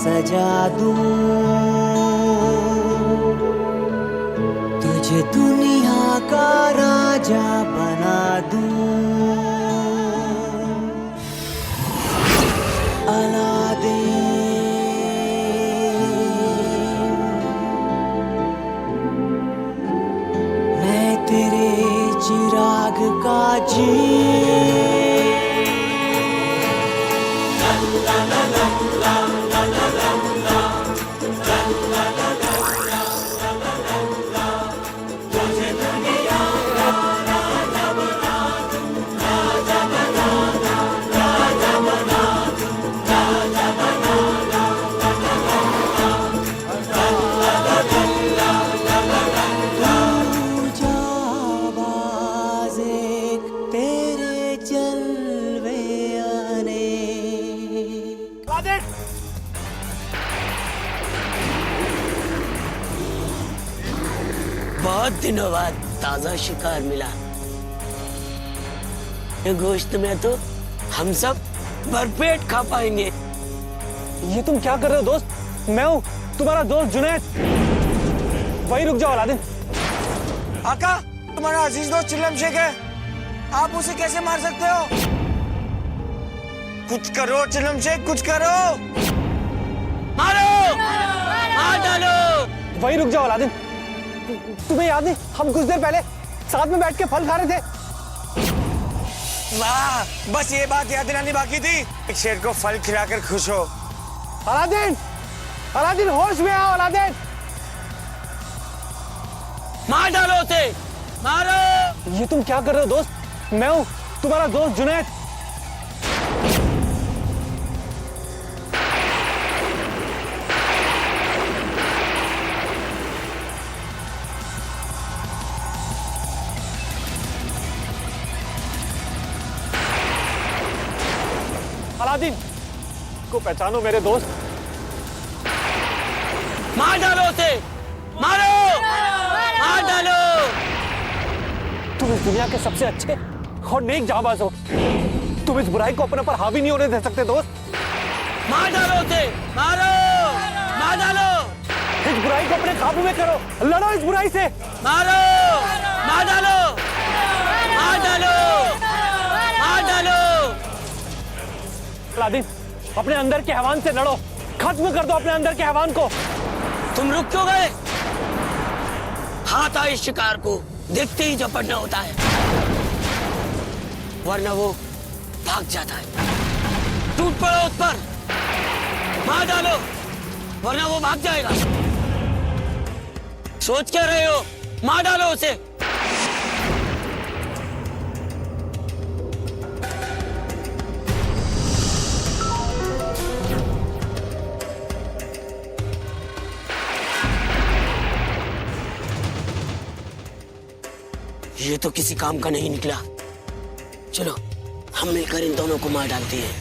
सजा दूं, तुझे दुनिया का राजा बना दूं। अलादीन, मैं तेरे चिराग का जी। बहुत दिनों बाद ताजा शिकार मिला। ये गोश्त में तो हम सब भरपेट खा पाएंगे। ये तुम क्या कर रहे हो दोस्त? मैं हूँ तुम्हारा दोस्त जुनैद। वहीं रुक जाओ अलादीन। आका, तुम्हारा अजीज दोस्त चिल्लम शेख है, आप उसे कैसे मार सकते हो? कुछ करो चिल्लम शेख, कुछ करो। मारो, मार डालो। वहीं रुक जाओ अलादीन। तुम्हें याद नहीं, हम कुछ देर पहले साथ में बैठ के फल खा रहे थे। वाह, बस ये बात याद दिलानी बाकी थी। एक शेर को फल खिलाकर खुश हो। अलादीन, अलादीन होश में आओ अलादीन। मार डालो उसे, मारो। ये तुम क्या कर रहे हो दोस्त? मैं हूँ तुम्हारा दोस्त जुनैद। अलादीन को पहचानो मेरे दोस्त। मार डालो उसे, मारो, मार डालो। तुम इस दुनिया के सबसे अच्छे और नेक जाबाज हो। तुम इस बुराई को अपने पर हावी नहीं होने दे सकते दोस्त। मार डालो उसे, मारो, मार डालो। इस बुराई को अपने काबू में करो, लड़ो इस बुराई से। मारो, मार डालो, मार डालो, मार डालो। अलादीन, अपने अंदर के हैवान से लड़ो, खत्म कर दो अपने अंदर के हैवान को। तुम रुक क्यों गए? हाथ आए शिकार को देखते ही झपटना होता है, वरना वो भाग जाता है। टूट पड़ो उस पर, मार डालो, वरना वो भाग जाएगा। सोच क्या रहे हो? मार डालो उसे। ये तो किसी काम का नहीं निकला। चलो हम मिलकर इन दोनों को मार डालते हैं।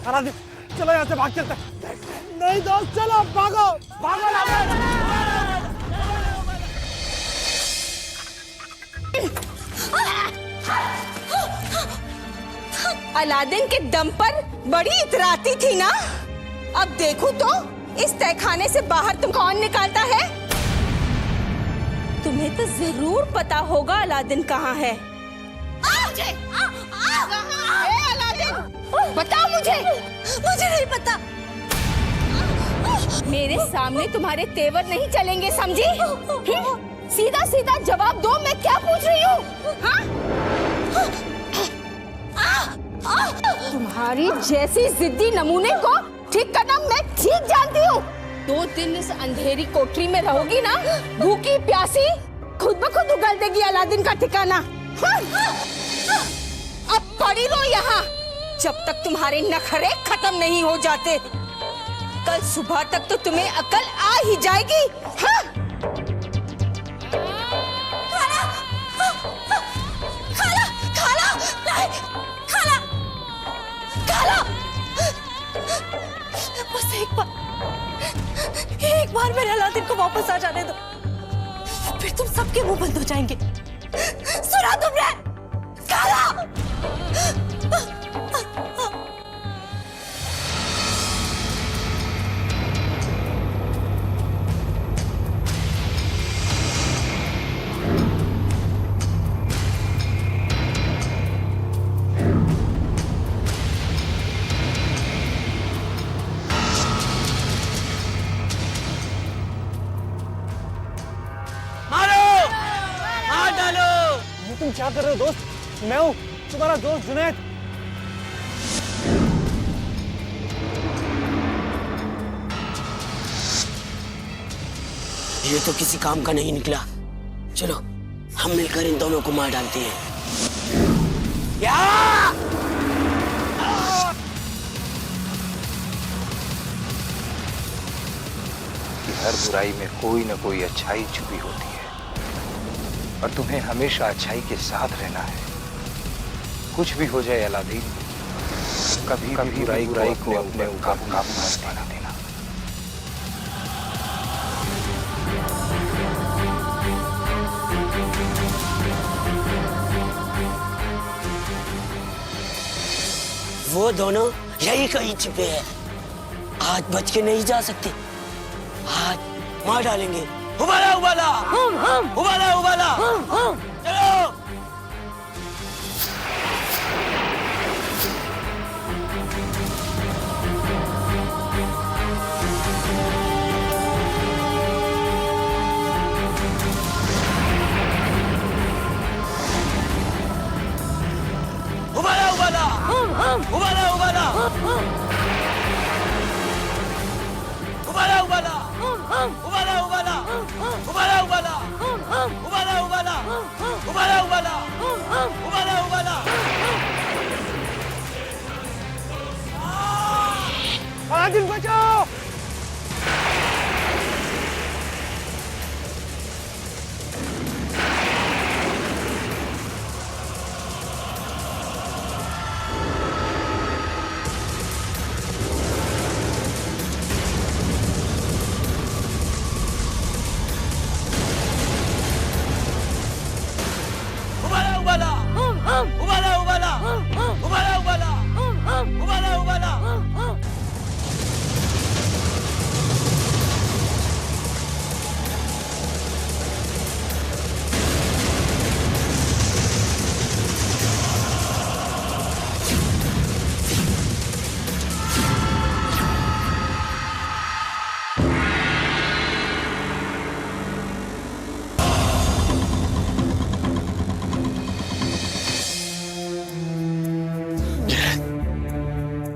अलादीन, चलो यहाँ से भाग चलते हैं। नहीं दोस्त, चलो भागो, भागो अलादीन। अलादीन के दम पर बड़ी इतराती थी ना। अब देखूं तो इस तहखाने से बाहर तुम कौन निकालता है? तुम्हें तो जरूर पता होगा अलादीन कहाँ है। अलादीन, बताओ मुझे। मुझे नहीं पता। मेरे सामने तुम्हारे तेवर नहीं चलेंगे, समझी? सीधा सीधा जवाब दो, मैं क्या पूछ रही हूँ? तुम्हारी जैसी जिद्दी नमूने को ठीक करना मैं ठीक जानती हूँ। 2 दिन इस अंधेरी कोठरी में रहोगी ना, भूखी प्यासी खुद ब खुद उगल देगी अलादीन का ठिकाना। अब पड़ी रहो यहाँ जब तक तुम्हारे नखरे खत्म नहीं हो जाते। कल सुबह तक तो तुम्हें अकल आ ही जाएगी। हाँ? खाला, खाला, खाला, खाला। बस एक बार एक बार मेरे अलादीन को वापस आ जाने दो, फिर तुम सबके मुंह बंद हो जाएंगे। सुना तुमने? काला! तुम क्या कर रहे हो दोस्त? मैं हूं तुम्हारा दोस्त जुनैद। ये तो किसी काम का नहीं निकला। चलो हम मिलकर इन दोनों को मार डालते हैं। या! हर बुराई में कोई न कोई अच्छाई छुपी होती है और तुम्हें हमेशा अच्छाई के साथ रहना है। कुछ भी हो जाए अलादीन, कभी कभी बुराई को अपने काबू मत पाना देना। वो दोनों यही कहीं छिपे हैं। आज बच के नहीं जा सकते, आज मार डालेंगे। उबाला उबाला उबाला उबाला चलो। उबाला उबाला उबाला उबाला उबाला उबाला उबाला उबाला उबाला उबाला उबाला उबाला उबाला उबाला उबाला। अलादीन बचाओ! उबाला उबाला उबाला उबाला उबाला उबाला।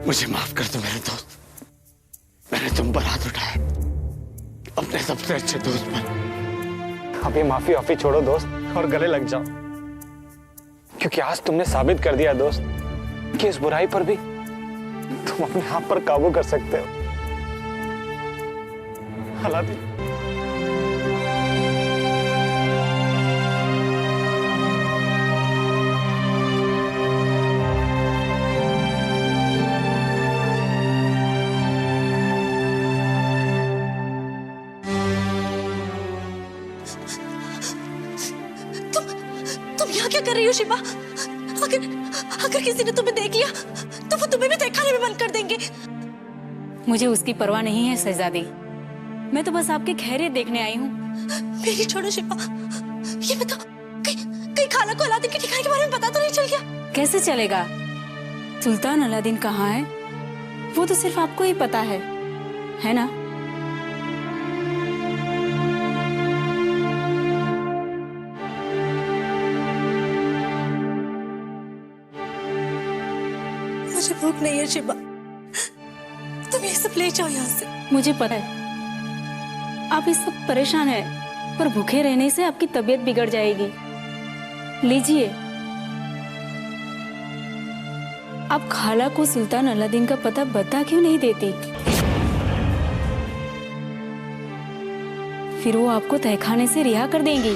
मुझे माफ कर दो मेरे दोस्त, मैंने तुम पर हाथ उठाया अपने सबसे अच्छे दोस्त पर। अब ये माफी वाफी छोड़ो दोस्त और गले लग जाओ, क्योंकि आज तुमने साबित कर दिया दोस्त कि इस बुराई पर भी तुम अपने आप पर काबू कर सकते हो। अलादीन, क्या कर रही हो शिबा? अगर किसी ने तुम्हें देख लिया तो वो तुम्हें भी देखने में बंद कर देंगे। मुझे उसकी परवाह नहीं है शहजादी, मैं तो बस आपकी खैरियत देखने आई हूँ। मेरी छोड़ो शिबा, ये बताओ कहीं खाला को अलादीन के ठिकाने के बारे में पता तो नहीं चल गया? कैसे चलेगा? सुल्तान अलादीन कहाँ है वो तो सिर्फ आपको ही पता है ना? मुझे भूख नहीं है शिबा, तुम ये सब ले जाओ यहाँ से। मुझे पता है आप इस सब परेशान हैं, पर भूखे रहने से आपकी तबीयत बिगड़ जाएगी। लीजिए, आप खाला को सुल्तान अलादीन का पता बता क्यों नहीं देती? फिर वो आपको तहखाने से रिहा कर देंगी।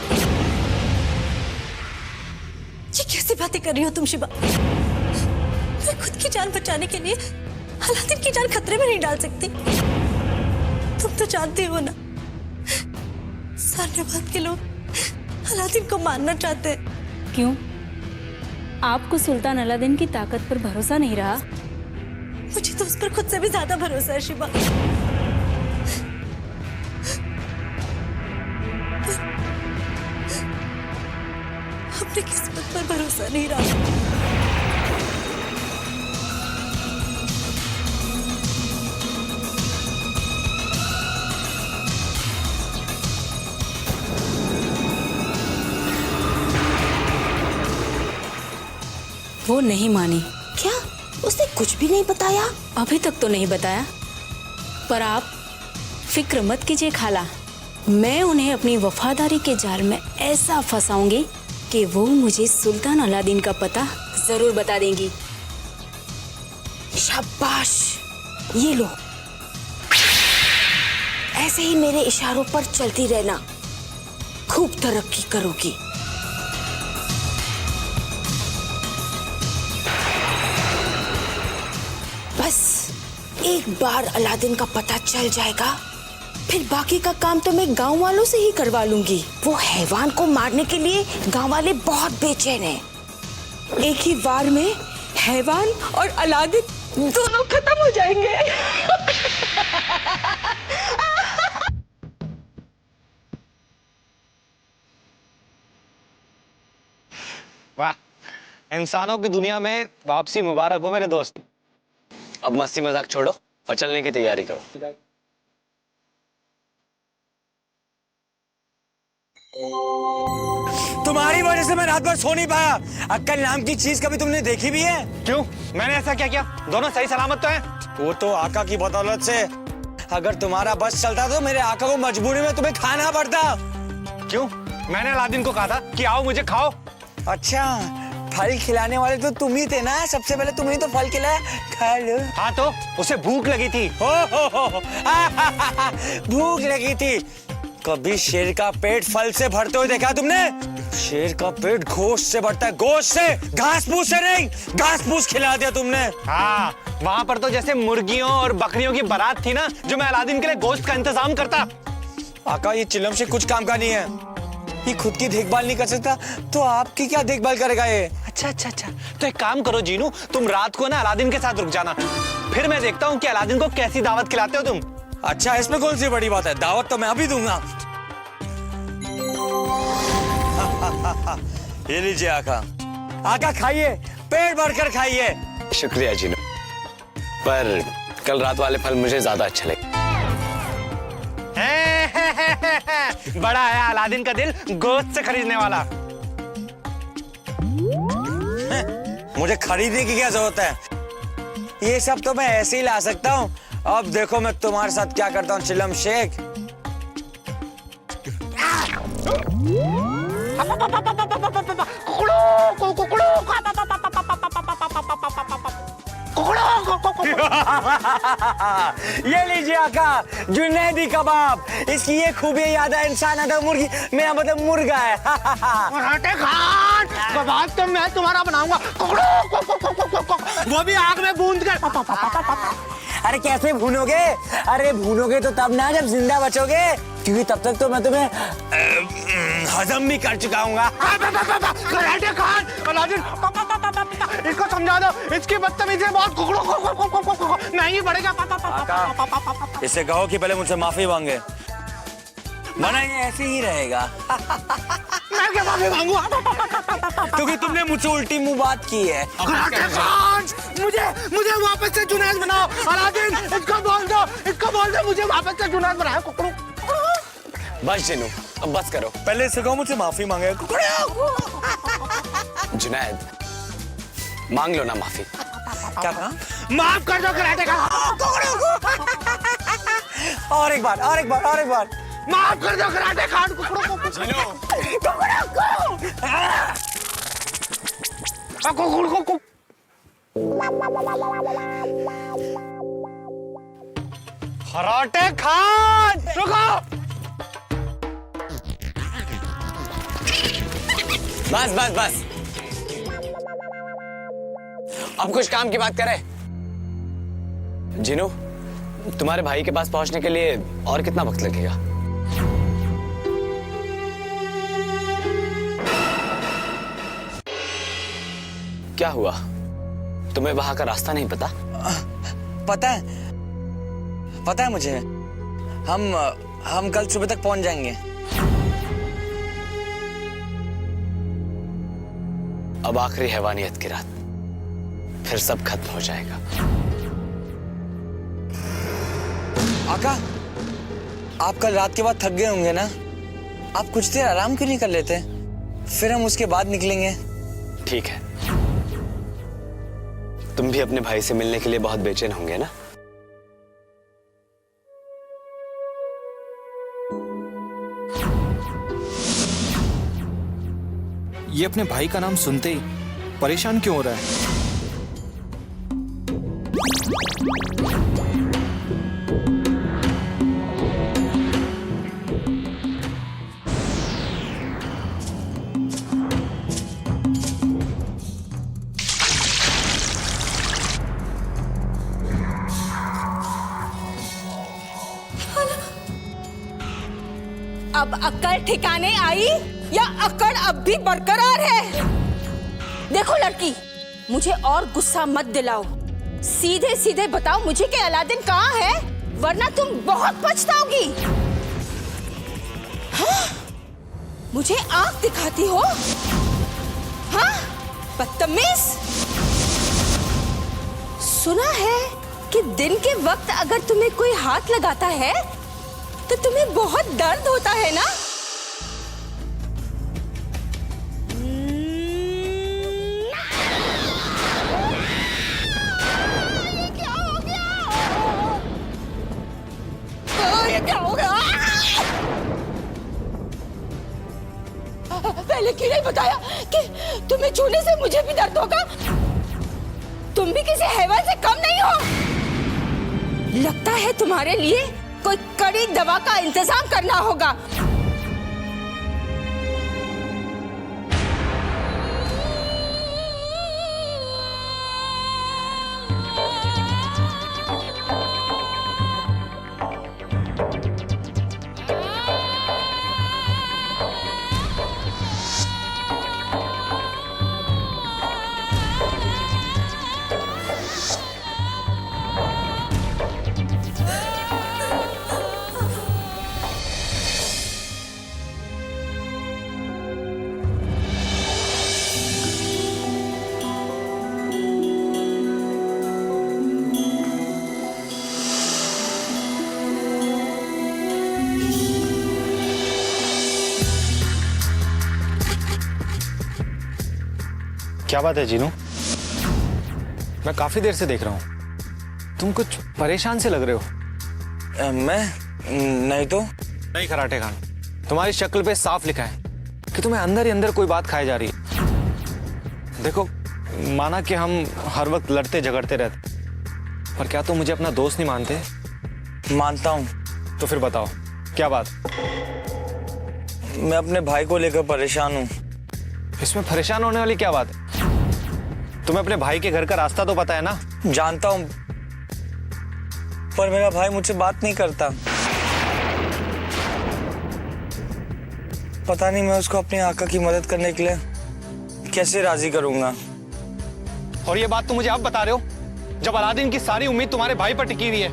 ये कैसी बातें कर रही हो तुम शिबा? मैं खुद की जान बचाने के लिए अलादीन की जान खतरे में नहीं डाल सकती। तुम तो जानते हो ना सारे बात के लोग अलादीन को मारना चाहते हैं। क्यों? आपको सुल्तान अलादीन की ताकत पर भरोसा नहीं रहा? मुझे तो उस पर खुद से भी ज्यादा भरोसा है शिबा। अपनी किस्मत पर भरोसा नहीं रहा। वो नहीं मानी। क्या? उसने कुछ भी नहीं बताया? अभी तक तो नहीं बताया, पर आप फिक्र मत कीजिए खाला। मैं उन्हें अपनी वफादारी के जाल में ऐसा फंसाऊंगी कि वो मुझे सुल्तान अलादीन का पता जरूर बता देंगी। शाबाश, ये लो, ऐसे ही मेरे इशारों पर चलती रहना, खूब तरक्की करोगी। बस एक बार अलादीन का पता चल जाएगा, फिर बाकी का काम तो मैं गांव वालों से ही करवा लूंगी। वो हैवान को मारने के लिए गांव वाले बहुत बेचैन हैं। एक ही वार में हैवान और अलादीन दोनों खत्म हो जाएंगे। वाह, इंसानों की दुनिया में वापसी मुबारक हो मेरे दोस्त। अब मस्ती मजाक छोड़ो और चलने की तैयारी करो। तुम्हारी वजह से मैं रात भर सो नहीं पाया। अक्कल नाम की चीज कभी तुमने देखी भी है? क्यों? मैंने ऐसा क्या किया? दोनों सही सलामत तो हैं। वो तो आका की बदौलत से। अगर तुम्हारा बस चलता तो मेरे आका को मजबूरी में तुम्हें खाना पड़ता। क्यों? मैंने अलादीन को कहा था कि आओ मुझे खाओ। अच्छा, फल खिलाने वाले तो तुम ही थे ना? सबसे पहले तुम ही तो फल खिलाया, खा लो। हाँ तो उसे भूख लगी थी। हो। भूख लगी थी। कभी शेर का पेट फल से भरते हुए देखा तुमने? शेर का पेट गोश्त से भरता है, गोश्त से, घास फूस से नहीं। घास फूस खिला दिया तुमने। हाँ, वहाँ पर तो जैसे मुर्गियों और बकरियों की बारात थी ना, जो मैं अलादीन के लिए गोश्त का इंतजाम करता। आका, ये चिलम से कुछ काम का नहीं है। ये खुद की देखभाल नहीं कर सकता तो आपकी क्या देखभाल करेगा ये? अच्छा, तो एक काम करो जीनू, तुम रात को ना अलादीन के साथ रुक जाना, फिर मैं देखता हूँ कि अलादीन को कैसी दावत खिलाते हो तुम। अच्छा, इसमें कौन सी बड़ी बात है? दावत तो मैं अभी दूंगा। ये लीजिए आका। आका खाइए, पेट भरकर खाइए। शुक्रिया जीनू, पर कल रात वाले फल मुझे ज्यादा अच्छे लगे। बड़ा है अलादीन का दिल गोश्त से खरीदने वाला। मुझे खरीदने की क्या जरूरत है? ये सब तो मैं ऐसे ही ला सकता हूँ। अब देखो मैं तुम्हारे साथ क्या करता हूँ चिलम शेख। ये लीजिए आका, जुनैदी कबाब। इसकी ये खूबी याद है, इंसान अदर मुर्गी, मेरा मतलब मुर्गा है। खान, कबाब तो मैं तुम्हारा बनाऊंगा, वो भी आग में भून कर। अरे कैसे भूनोगे? अरे भूनोगे तो तब ना जब जिंदा बचोगे, क्योंकि तब तक तो मैं तुम्हें हजम भी कर चुका हूँ। कराटे खान, अलादीन, इसको समझा दो, इसकी बदतमीजी बहुत नहीं पड़ेगा। इसे कहो कि पहले मुझसे माफी मांगे, वरना ये ऐसे ही रहेगा। मैं क्या माफी मांगू? क्योंकि तुमने मुझसे उल्टी मुंह बात की है। कराटे खान, मुझे वापस से जुनैद बनाओ। अलादीन, इसको बोल दो मुझे वापस से जुनैद बनाओ। बस जीनू, अब बस करो। पहले इसे कहो मुझसे माफी मांगे। जुनैद, मांग लो ना माफी। क्या कहा? माफ कर दो कराटे खान। और एक बार माफ कर दो कराटे खान। कराटे खान, रुको। बस अब कुछ काम की बात करें। जीनू, तुम्हारे भाई के पास पहुंचने के लिए और कितना वक्त लगेगा? क्या हुआ? तुम्हें वहां का रास्ता नहीं पता? पता है मुझे। हम कल सुबह तक पहुंच जाएंगे। अब आखिरी हैवानियत की रात, फिर सब खत्म हो जाएगा। आका, आप कल रात के बाद थक गए होंगे ना? आप कुछ देर आराम क्यों नहीं कर लेते? फिर हम उसके बाद निकलेंगे। ठीक है। तुम भी अपने भाई से मिलने के लिए बहुत बेचैन होंगे ना? ये अपने भाई का नाम सुनते ही परेशान क्यों हो रहा है? अब अक्ल ठिकाने आई या अकड़ अब भी बरकरार है? देखो लड़की, मुझे और गुस्सा मत दिलाओ। सीधे सीधे बताओ मुझे कि अलादीन कहाँ है, वरना तुम बहुत पछताओगी। हाँ? मुझे आंख दिखाती हो? हाँ? बदतमीज। सुना है कि दिन के वक्त अगर तुम्हें कोई हाथ लगाता है तो तुम्हें बहुत दर्द होता है ना? क्या हो गया? ये क्या हो गया? पहले क्यों नहीं बताया कि तुम्हें छूने से मुझे भी दर्द होगा? तुम भी किसी हैवान से कम नहीं हो। लगता है तुम्हारे लिए कोई कड़ी दवा का इंतजाम करना होगा। क्या बात है जीनू? मैं काफी देर से देख रहा हूँ, तुम कुछ परेशान से लग रहे हो। मैं नहीं तो। नहीं खराटे खान, तुम्हारी शक्ल पे साफ लिखा है कि तुम्हें अंदर ही अंदर कोई बात खाई जा रही है। देखो, माना कि हम हर वक्त लड़ते झगड़ते रहते, पर क्या तुम मुझे अपना दोस्त नहीं मानते? मानता हूँ। तो फिर बताओ क्या बात? मैं अपने भाई को लेकर परेशान हूँ। इसमें परेशान होने वाली क्या बात है? तुम्हें अपने भाई के घर का रास्ता तो पता है ना? जानता हूँ, पर मेरा भाई मुझसे बात नहीं करता। पता नहीं मैं उसको अपने आका की मदद करने के लिए कैसे राजी करूंगा। और ये बात तुम मुझे अब बता रहे हो, जब अलादीन की सारी उम्मीद तुम्हारे भाई पर टिकी हुई है।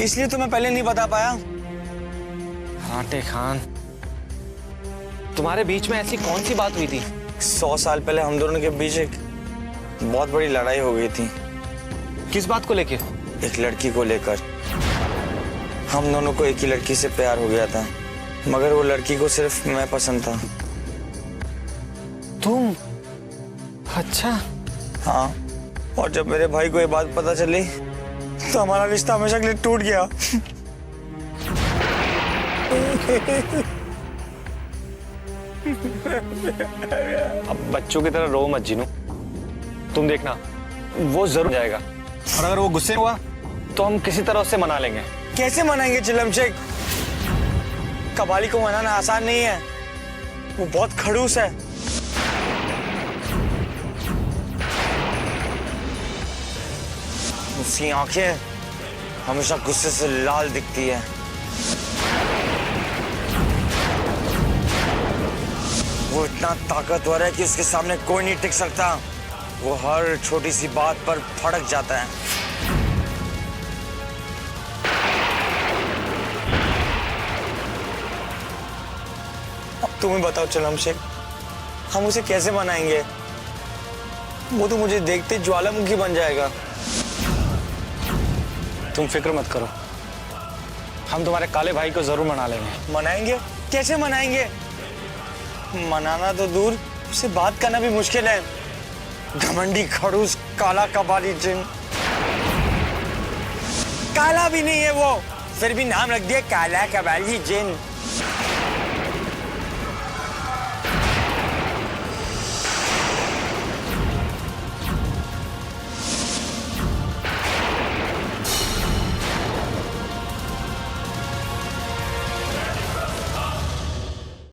इसलिए तो मैं पहले नहीं बता पाया। खराटे खान, तुम्हारे बीच में ऐसी कौन सी बात हुई थी? 100 साल पहले हम दोनों के बीच एक बहुत बड़ी लड़ाई हो गई थी। किस बात को लेके? एक लड़की को लेकर। हम दोनों को एक ही लड़की से प्यार हो गया था, मगर वो लड़की को सिर्फ मैं पसंद था। तुम? अच्छा। हाँ, और जब मेरे भाई को ये बात पता चली तो हमारा रिश्ता हमेशा के लिए टूट गया। अब बच्चों की तरह रो मत जीनू, तुम देखना वो जरूर जाएगा, और अगर वो गुस्से हुआ तो हम किसी तरह उससे मना लेंगे। कैसे मनाएंगे चिलम शेख? कबाली को मनाना आसान नहीं है, वो बहुत खड़ूस है। उसकी आंखें हमेशा गुस्से से लाल दिखती है। वो इतना ताकतवर है कि उसके सामने कोई नहीं टिक सकता। वो हर छोटी सी बात पर भड़क जाता है। अब तुम्हें बताओ चलम शेख, हम उसे कैसे मनाएंगे? वो तो मुझे देखते ज्वालामुखी बन जाएगा। तुम फिक्र मत करो, हम तुम्हारे काले भाई को जरूर मना लेंगे। मनाएंगे? कैसे मनाएंगे? मनाना तो दूर, उससे बात करना भी मुश्किल है। घमंडी खड़ूस काला कबाली जिन। काला भी नहीं है वो, फिर भी नाम रख दिया काला कबाली जिन।